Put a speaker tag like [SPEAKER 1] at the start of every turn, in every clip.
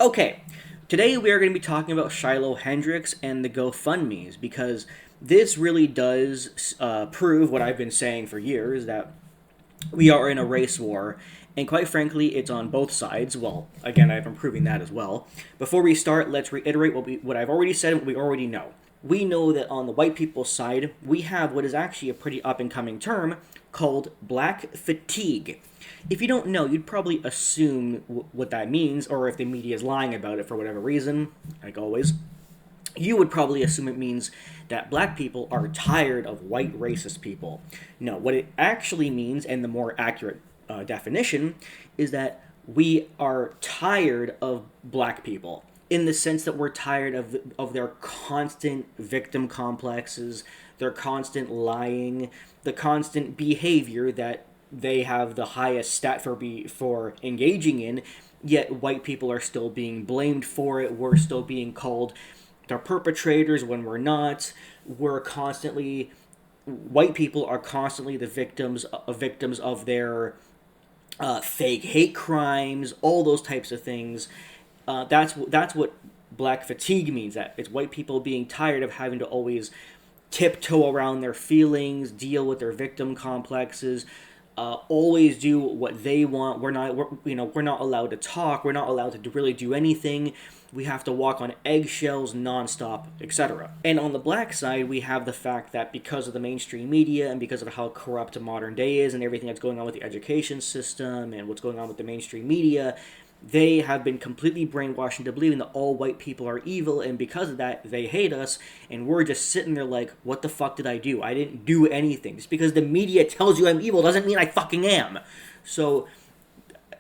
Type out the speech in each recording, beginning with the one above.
[SPEAKER 1] Okay, today we are going to be talking about Shiloh Hendrix and the GoFundMe's because this really does prove what I've been saying for years, that we are in a race war, and quite frankly, it's on both sides. Well, again, I've been proving that as well. Before we start, let's reiterate what I've already said and what we already know. We know that on the white people's side, we have what is actually a pretty up-and-coming term called black fatigue. If you don't know, you'd probably assume what that means, or if the media is lying about it for whatever reason, like always, you would probably assume it means that black people are tired of white racist people. No, what it actually means, and the more accurate definition, is that we are tired of black people, in the sense that we're tired of their constant victim complexes, their constant lying, the constant behavior that they have the highest stat for engaging in, yet white people are still being blamed for it. We're still being called the perpetrators when we're not. White people are constantly the victims of their fake hate crimes, all those types of things. That's what black fatigue means. That it's white people being tired of having to always tiptoe around their feelings, deal with their victim complexes, always do what they want. We're not allowed to talk. We're not allowed to really do anything. We have to walk on eggshells nonstop, etc. And on the black side, we have the fact that because of the mainstream media and because of how corrupt modern day is and everything that's going on with the education system and what's going on with the mainstream media, they have been completely brainwashed into believing that all white people are evil, and because of that, they hate us, and we're just sitting there like, what the fuck did I do? I didn't do anything. Just because the media tells you I'm evil doesn't mean I fucking am. So,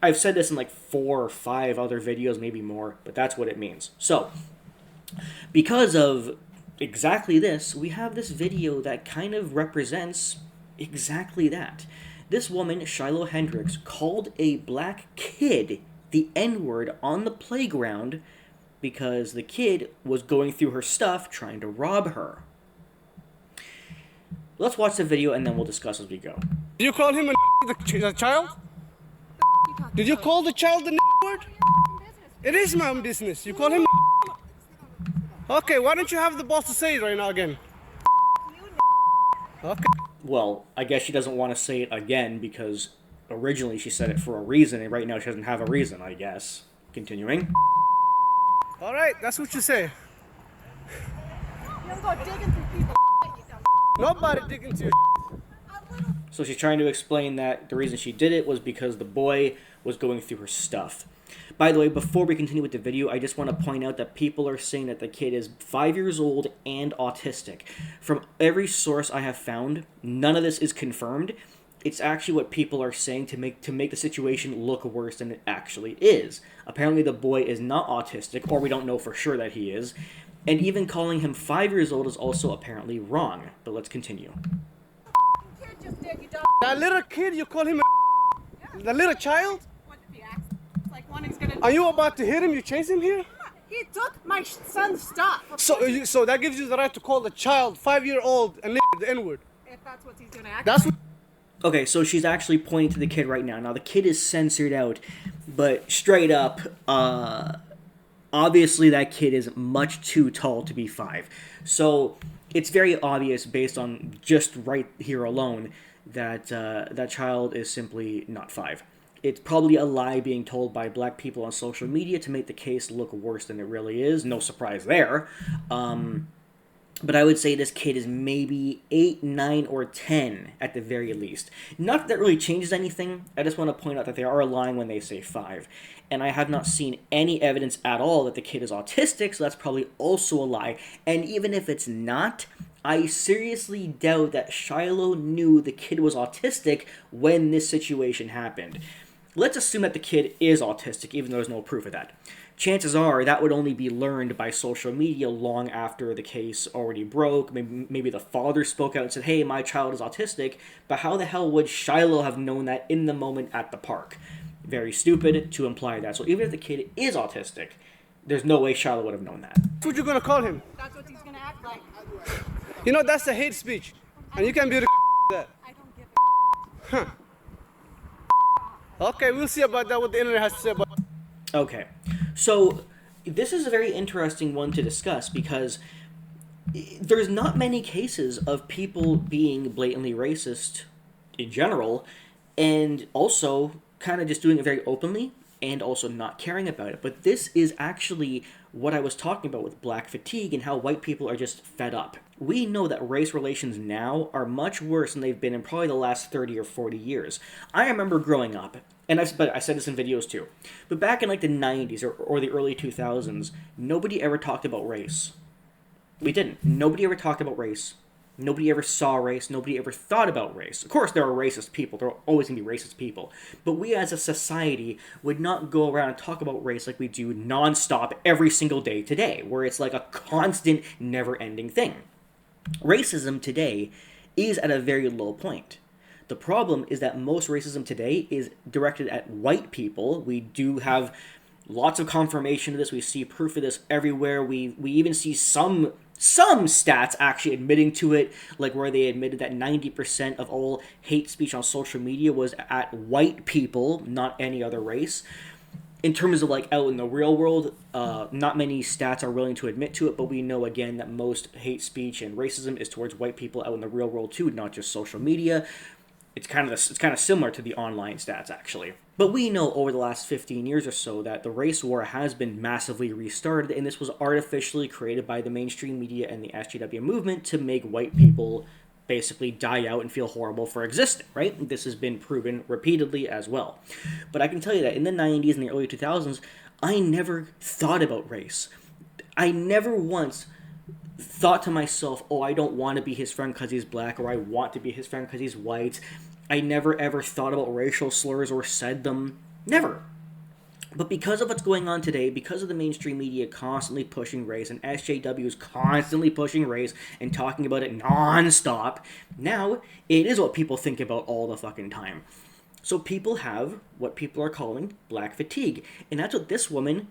[SPEAKER 1] I've said this in like 4 or 5 other videos, maybe more, but that's what it means. So, because of exactly this, we have this video that kind of represents exactly that. This woman, Shiloh Hendrix, called a black kid the N-word on the playground because the kid was going through her stuff trying to rob her. Let's watch the video and then we'll discuss as we go.
[SPEAKER 2] Did you call him a child? Did you call the child the word? It is my own business. You call him Okay, why don't you have the boss to say it right now again? Okay.
[SPEAKER 1] Well, I guess she doesn't want to say it again because originally she said it for a reason, and right now she doesn't have a reason, I guess. Continuing.
[SPEAKER 2] Alright, that's what you say.
[SPEAKER 3] You don't go digging through people's
[SPEAKER 2] Nobody digging through
[SPEAKER 1] So she's trying to explain that the reason she did it was because the boy was going through her stuff. By the way, before we continue with the video, I just want to point out that people are saying that the kid is 5 years old and autistic. From every source I have found, none of this is confirmed. It's actually what people are saying to make the situation look worse than it actually is. Apparently the boy is not autistic, or we don't know for sure that he is, and even calling him 5 years old is also apparently wrong. But let's continue.
[SPEAKER 3] kid just did. You don't.
[SPEAKER 2] that little kid, you call him the little child?
[SPEAKER 3] What if he acts like one is gonna?
[SPEAKER 2] Are you about to hit him? You chase him here?
[SPEAKER 3] He took my son's stuff.
[SPEAKER 2] So that gives you the right to call the child 5-year-old and the N-word.
[SPEAKER 3] If that's what he's gonna act
[SPEAKER 2] That's
[SPEAKER 3] like.
[SPEAKER 2] what
[SPEAKER 1] Okay, so she's actually pointing to the kid right now. Now, the kid is censored out, but straight up, obviously that kid is much too tall to be 5. So it's very obvious, based on just right here alone, that that child is simply not 5. It's probably a lie being told by black people on social media to make the case look worse than it really is. No surprise there. But I would say this kid is maybe 8, 9, or 10 at the very least. Not that that really changes anything. I just want to point out that they are lying when they say 5. And I have not seen any evidence at all that the kid is autistic, so that's probably also a lie. And even if it's not, I seriously doubt that Shiloh knew the kid was autistic when this situation happened. Let's assume that the kid is autistic, even though there's no proof of that. Chances are that would only be learned by social media long after the case already broke. Maybe the father spoke out and said, hey, my child is autistic, but how the hell would Shiloh have known that in the moment at the park? Very stupid to imply that. So even if the kid is autistic, there's no way Shiloh would have known that.
[SPEAKER 2] That's what you're gonna call him.
[SPEAKER 3] That's what he's gonna act like.
[SPEAKER 2] You know, that's a hate speech. And you can be that.
[SPEAKER 3] I don't give
[SPEAKER 2] Huh. Okay, we'll see about that, what the internet has to say about
[SPEAKER 1] Okay, So this is a very interesting one to discuss because there's not many cases of people being blatantly racist in general, and also kind of just doing it very openly and also not caring about it. But this is actually what I was talking about with black fatigue and how white people are just fed up. We know that race relations now are much worse than they've been in probably the last 30 or 40 years. I remember growing up, and I said this in videos too, but back in like the 90s or the early 2000s, nobody ever talked about race. We didn't. Nobody ever talked about race. Nobody ever saw race. Nobody ever thought about race. Of course, there are racist people. There are always going to be racist people. But we as a society would not go around and talk about race like we do nonstop every single day today, where it's like a constant, never-ending thing. Racism today is at a very low point. The problem is that most racism today is directed at white people. We do have lots of confirmation of this. We see proof of this everywhere. We even see some stats actually admitting to it, like where they admitted that 90% of all hate speech on social media was at white people, not any other race. In terms of like out in the real world, not many stats are willing to admit to it, but we know again that most hate speech and racism is towards white people out in the real world too, not just social media. It's kind of similar to the online stats actually. But we know over the last 15 years or so that the race war has been massively restarted, and this was artificially created by the mainstream media and the SJW movement to make white people basically die out and feel horrible for existing, right? This has been proven repeatedly as well. But I can tell you that in the 90s and the early 2000s, I never thought about race. I never once thought to myself, oh, I don't want to be his friend because he's black, or I want to be his friend because he's white. I never ever thought about racial slurs or said them. Never. But because of what's going on today, because of the mainstream media constantly pushing race, and SJW is constantly pushing race and talking about it non-stop, now it is what people think about all the fucking time. So people have what people are calling black fatigue. And that's what this woman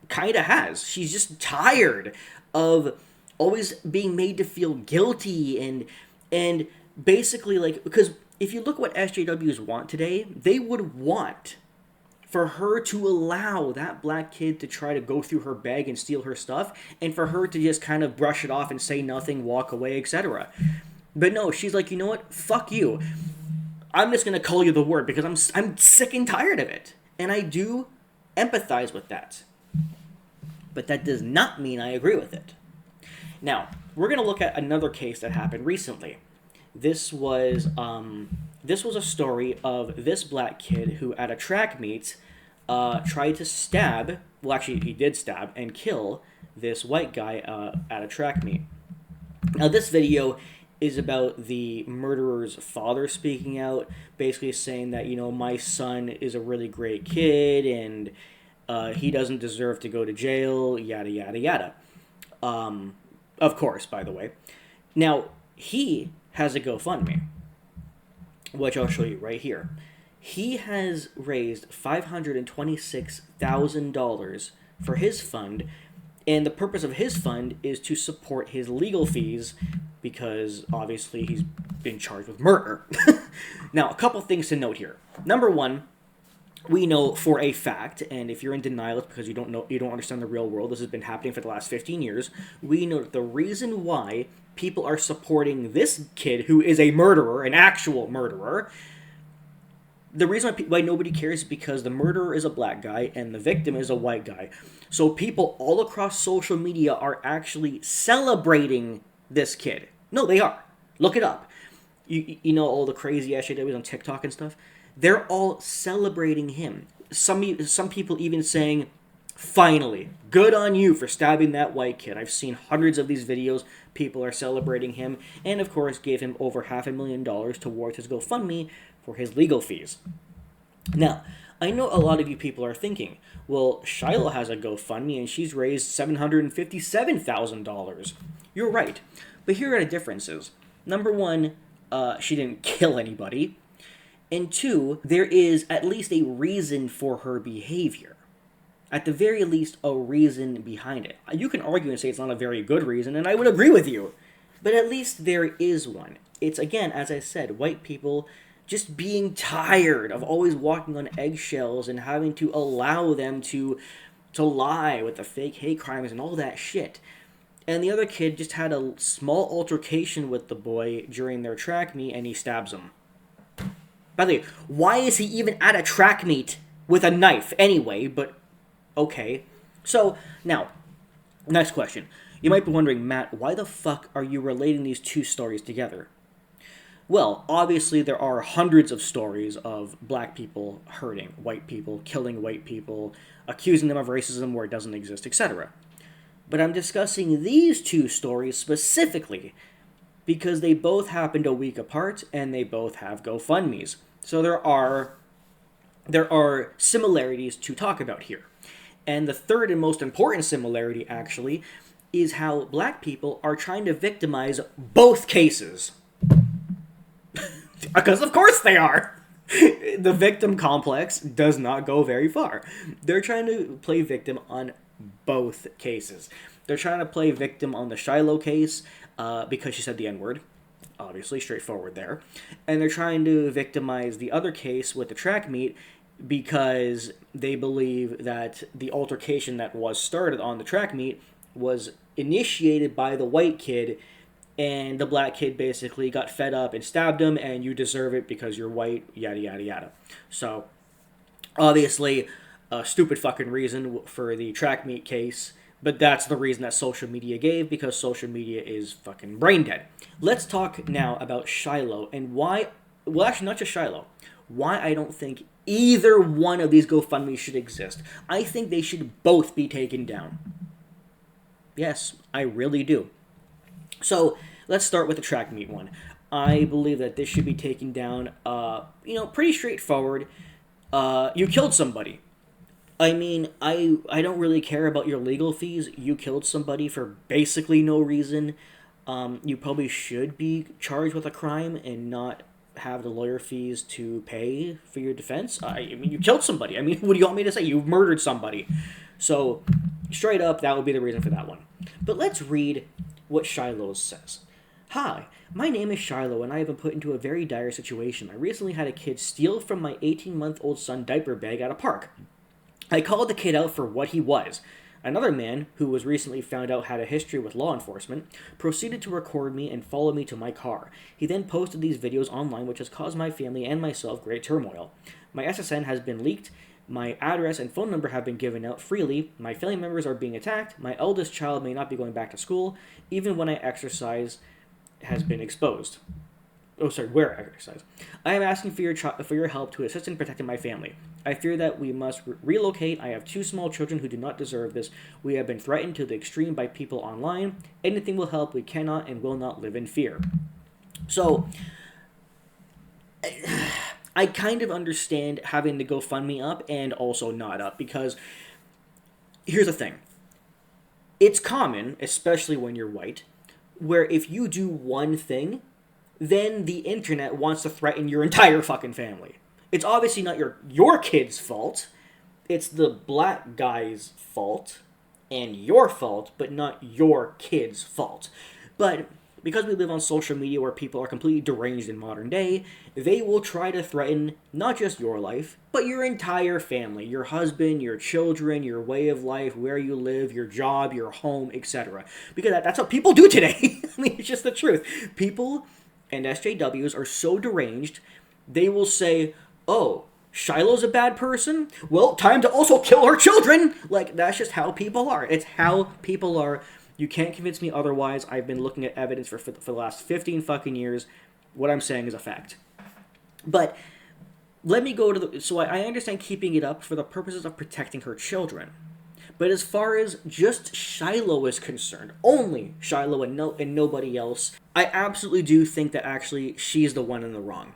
[SPEAKER 1] kind of has. She's just tired of always being made to feel guilty and basically like, because if you look what SJWs want today, they would want for her to allow that black kid to try to go through her bag and steal her stuff, and for her to just kind of brush it off and say nothing, walk away, etc. But no, she's like, you know what? Fuck you. I'm just going to call you the word because I'm sick and tired of it. And I do empathize with that. But that does not mean I agree with it. Now, we're going to look at another case that happened recently. This was a story of this black kid who at a track meet tried to stab, well actually he did stab and kill this white guy at a track meet. Now this video is about the murderer's father speaking out, basically saying that, you know, my son is a really great kid and he doesn't deserve to go to jail, yada yada yada. Of course, by the way. Now, he has a GoFundMe, which I'll show you right here. He has raised $526,000 for his fund, and the purpose of his fund is to support his legal fees because obviously he's been charged with murder. Now, a couple things to note here. Number one, we know for a fact, and if you're in denial, it's because you don't understand the real world. This has been happening for the last 15 years. We know that the reason why people are supporting this kid, who is a murderer, an actual murderer, the reason why nobody cares is because the murderer is a black guy and the victim is a white guy. So people all across social media are actually celebrating this kid. No, they are. Look it up. You know all the crazy SJWs on TikTok and stuff? They're all celebrating him. Some people even saying, finally, good on you for stabbing that white kid. I've seen hundreds of these videos. People are celebrating him. And, of course, gave him over $500,000 towards his GoFundMe for his legal fees. Now, I know a lot of you people are thinking, well, Shiloh has a GoFundMe and she's raised $757,000. You're right. But here are the differences. Number one, she didn't kill anybody. And two, there is at least a reason for her behavior. At the very least, a reason behind it. You can argue and say it's not a very good reason, and I would agree with you. But at least there is one. It's, again, as I said, white people just being tired of always walking on eggshells and having to allow them to to lie with the fake hate crimes and all that shit. And the other kid just had a small altercation with the boy during their track meet, and he stabs him. By the way, why is he even at a track meet with a knife anyway? But, okay. So, now, next question. You might be wondering, Matt, why the fuck are you relating these two stories together? Well, obviously there are hundreds of stories of black people hurting white people, killing white people, accusing them of racism where it doesn't exist, etc. But I'm discussing these two stories specifically because they both happened a week apart and they both have GoFundMes. So there are similarities to talk about here. And the third and most important similarity, actually, is how black people are trying to victimize both cases. Because of course they are! The victim complex does not go very far. They're trying to play victim on both cases. They're trying to play victim on the Shiloh case because she said the N-word. Obviously, straightforward there. And they're trying to victimize the other case with the track meet because they believe that the altercation that was started on the track meet was initiated by the white kid, and the black kid basically got fed up and stabbed him, and you deserve it because you're white, yada, yada, yada. So, obviously, a stupid fucking reason for the track meet case, but that's the reason that social media gave, because social media is fucking brain dead. Let's talk now about Shiloh and why, well, actually, not just Shiloh, why I don't think either one of these GoFundMes should exist. I think they should both be taken down. Yes, I really do. So, let's start with the track meet one. I believe that this should be taken down, pretty straightforward. You killed somebody. I mean, I don't really care about your legal fees. You killed somebody for basically no reason. You probably should be charged with a crime and not have the lawyer fees to pay for your defense. I mean, you killed somebody. I mean, what do you want me to say? You murdered somebody. So, straight up, that would be the reason for that one. But let's read what Shiloh says. Hi, my name is Shiloh, and I have been put into a very dire situation. I recently had a kid steal from my 18-month-old son diaper bag at a park. I called the kid out for what he was. Another man, who was recently found out had a history with law enforcement, proceeded to record me and follow me to my car. He then posted these videos online, which has caused my family and myself great turmoil. My SSN has been leaked, my address and phone number have been given out freely, my family members are being attacked, my eldest child may not be going back to school, even when I exercise has been exposed. Where I exercise. I am asking for your help to assist in protecting my family. I fear that we must relocate. I have 2 small children who do not deserve this. We have been threatened to the extreme by people online. Anything will help. We cannot and will not live in fear. So, I kind of understand having the GoFundMe up and also not up, because here's the thing. It's common, especially when you're white, where if you do one thing, then the internet wants to threaten your entire fucking family. It's obviously not your kid's fault. It's the black guy's fault and your fault, but not your kid's fault. But because we live on social media where people are completely deranged in modern day, they will try to threaten not just your life, but your entire family, your husband, your children, your way of life, where you live, your job, your home, etc. Because that's what people do today. I mean, it's just the truth. People and SJWs are so deranged, they will say, oh, Shiloh's a bad person? Well, time to also kill her children! Like, that's just how people are. It's how people are. You can't convince me otherwise. I've been looking at evidence for the last 15 fucking years. What I'm saying is a fact. But let me go to the... So I understand keeping it up for the purposes of protecting her children. But as far as just Shiloh is concerned, only Shiloh and nobody else, I absolutely do think that actually she's the one in the wrong.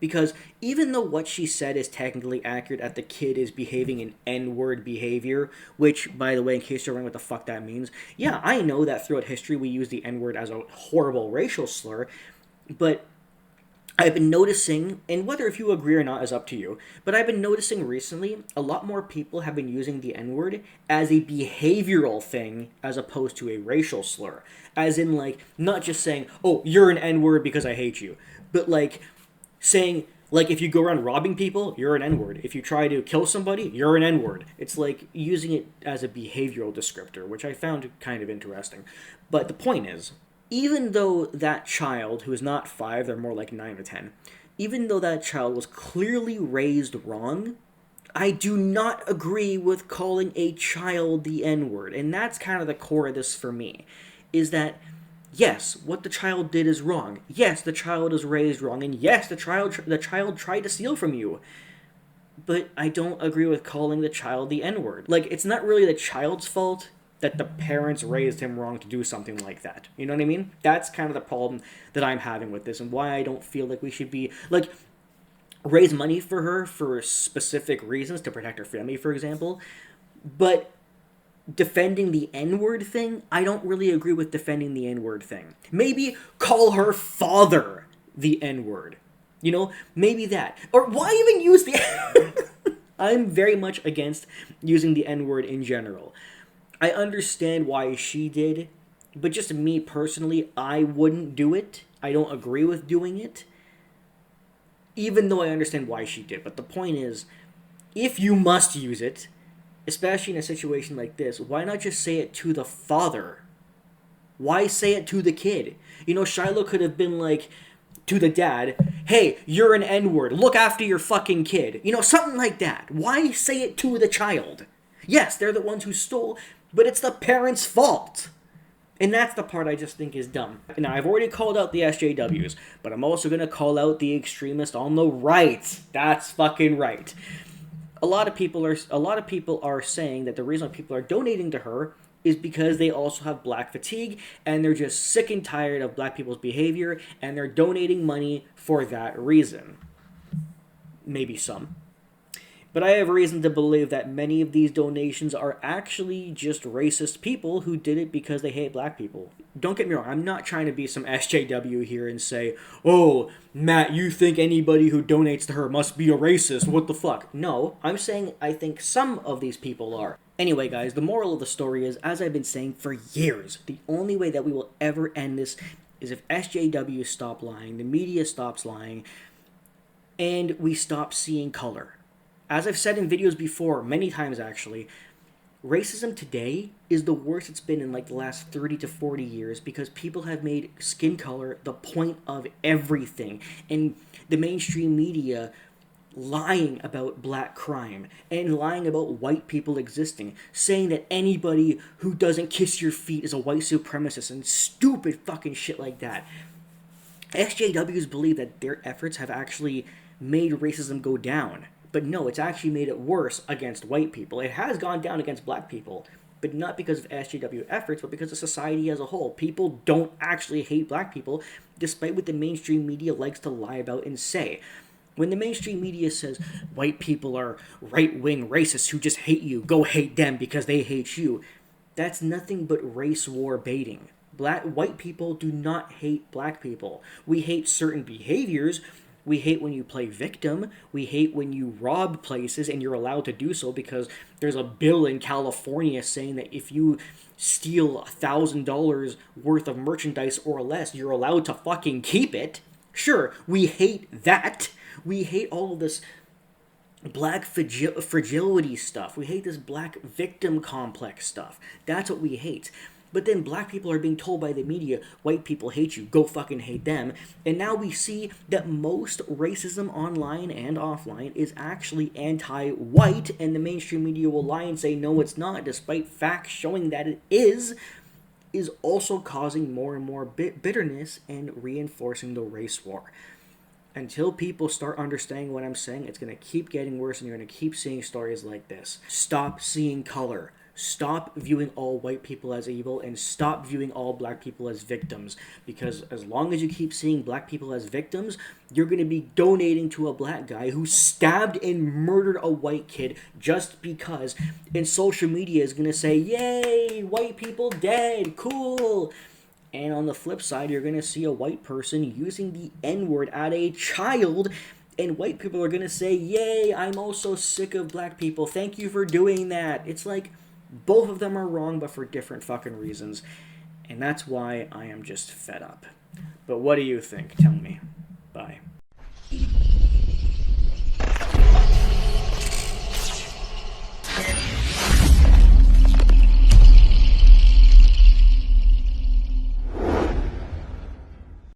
[SPEAKER 1] Because even though what she said is technically accurate, that the kid is behaving in N-word behavior, which, by the way, in case you're wondering what the fuck that means, yeah, I know that throughout history we use the N-word as a horrible racial slur, but I've been noticing, and whether if you agree or not is up to you, but I've been noticing recently a lot more people have been using the N-word as a behavioral thing as opposed to a racial slur. As in, like, not just saying, oh, you're an N-word because I hate you, but, like, saying, Like, if you go around robbing people, you're an N-word. If you try to kill somebody, you're an N-word. It's like using it as a behavioral descriptor, which I found kind of interesting. But the point is, even though that child, who is not 5, they're more like 9 or 10, even though that child was clearly raised wrong, I do not agree with calling a child the N-word. And that's kind of the core of this for me, is that yes, what the child did is wrong. Yes, the child is raised wrong, and yes, the child tried to steal from you. But I don't agree with calling the child the N-word. Like, it's not really the child's fault that the parents raised him wrong to do something like that. You know what I mean? That's kind of the problem that I'm having with this, and why I don't feel like we should be like raise money for her for specific reasons to protect her family, for example. But defending the N-word thing, I don't really agree with defending the N-word thing. Maybe call her father the N-word. You know, maybe that. Or why even use the N-word? I'm very much against using the N-word in general. I understand why she did, but just me personally, I wouldn't do it. I don't agree with doing it, even though I understand why she did. But the point is, if you must use it, especially in a situation like this, why not just say it to the father? Why say it to the kid? You know, Shiloh could have been like, to the dad, hey, you're an N-word, look after your fucking kid. You know, something like that. Why say it to the child? Yes, they're the ones who stole, but it's the parents' fault. And that's the part I just think is dumb. Now, I've already called out the SJWs, but I'm also going to call out the extremist on the right. That's fucking right. A lot of people are saying that the reason why people are donating to her is because they also have black fatigue, and they're just sick and tired of black people's behavior, and they're donating money for that reason. Maybe some. But I have reason to believe that many of these donations are actually just racist people who did it because they hate black people. Don't get me wrong, I'm not trying to be some SJW here and say, oh, Matt, you think anybody who donates to her must be a racist, what the fuck? No, I'm saying I think some of these people are. Anyway, guys, the moral of the story is, as I've been saying for years, the only way that we will ever end this is if SJWs stop lying, the media stops lying, and we stop seeing color. As I've said in videos before, many times actually, racism today is the worst it's been in like the last 30 to 40 years because people have made skin color the point of everything. And the mainstream media lying about black crime and lying about white people existing, saying that anybody who doesn't kiss your feet is a white supremacist and stupid fucking shit like that. SJWs believe that their efforts have actually made racism go down. But no, it's actually made it worse against white people. It has gone down against black people, but not because of SJW efforts, but because of society as a whole. People don't actually hate black people, despite what the mainstream media likes to lie about and say. When the mainstream media says white people are right-wing racists who just hate you, go hate them because they hate you, that's nothing but race war baiting. White people do not hate black people. We hate certain behaviors. We hate when you play victim. We hate when you rob places and you're allowed to do so because there's a bill in California saying that if you steal $1,000 worth of merchandise or less, you're allowed to fucking keep it. Sure, we hate that. We hate all of this black fragility stuff. We hate this black victim complex stuff. That's what we hate. But then black people are being told by the media, white people hate you, go fucking hate them. And now we see that most racism online and offline is actually anti-white, and the mainstream media will lie and say, no, it's not, despite facts showing that it is also causing more and more bitterness and reinforcing the race war. Until people start understanding what I'm saying, it's going to keep getting worse, and you're going to keep seeing stories like this. Stop seeing color. Stop viewing all white people as evil, and stop viewing all black people as victims. Because as long as you keep seeing black people as victims, you're going to be donating to a black guy who stabbed and murdered a white kid just because. And social media is going to say, yay, white people dead, cool. And on the flip side, you're going to see a white person using the N-word at a child, and white people are going to say, yay, I'm also sick of black people. Thank you for doing that. It's like both of them are wrong, but for different fucking reasons. And that's why I am just fed up. But what do you think? Tell me. Bye.